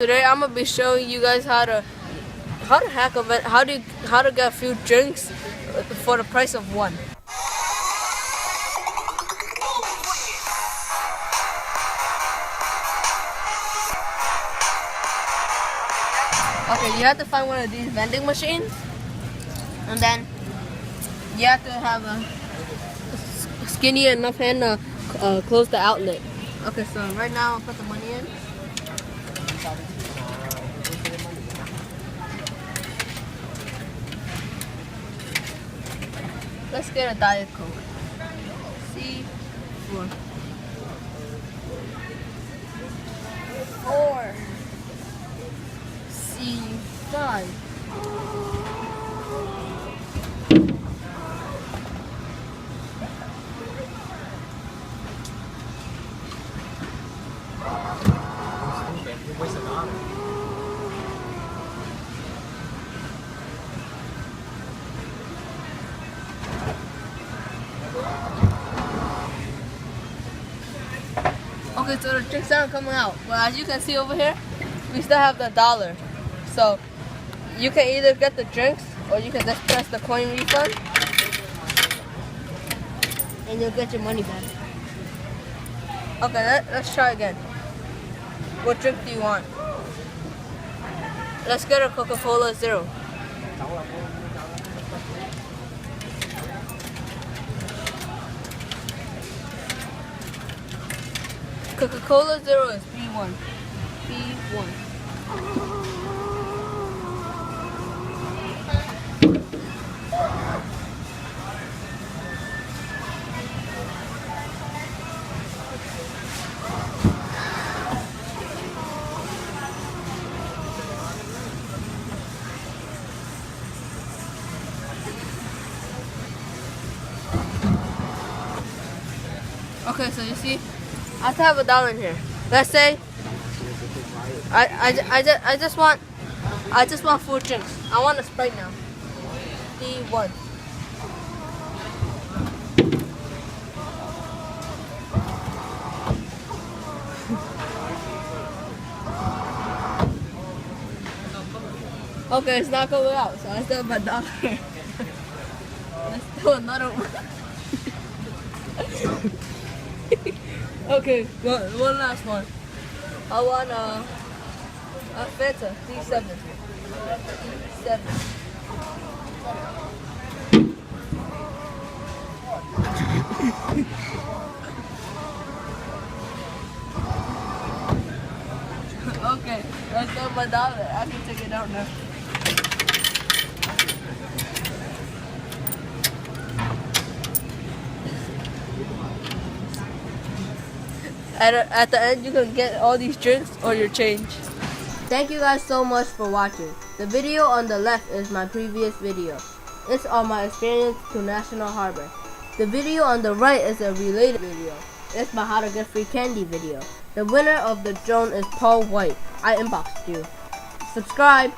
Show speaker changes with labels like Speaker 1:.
Speaker 1: Today I'm gonna be showing you guys how to hack a how to get a few drinks for the price of one. Okay, you have to find one of these vending machines, and then you have to have a skinny enough hand to close the outlet. Okay, so right now I'll put the money in. Let's get a Diet Coke. C4. 4. C5. Okay, so the drinks aren't coming out. But as you can see over here, we still have the $1. So you can either get the drinks or you can just press the coin refund and you'll get your money back. Okay, let's try again. What drink do you want? Let's get a Coca-Cola Zero. Coca-Cola Zero is B1. B1. Okay, so you see, I have to have $1 in here. Let's say I just want 4 drinks. I want a Sprite now. D1. Okay, it's not going out, so I still have $1. Let's do another one. Okay, one last one. I want a Fanta D7. D7. Okay, let's go $1. I can take it out now. At the end, you can get all these drinks or your change. Thank you guys so much for watching. The video on the left is my previous video. It's on my experience to National Harbor. The video on the right is a related video. It's my how to get free candy video. The winner of the drone is Paul White. I inboxed you. Subscribe.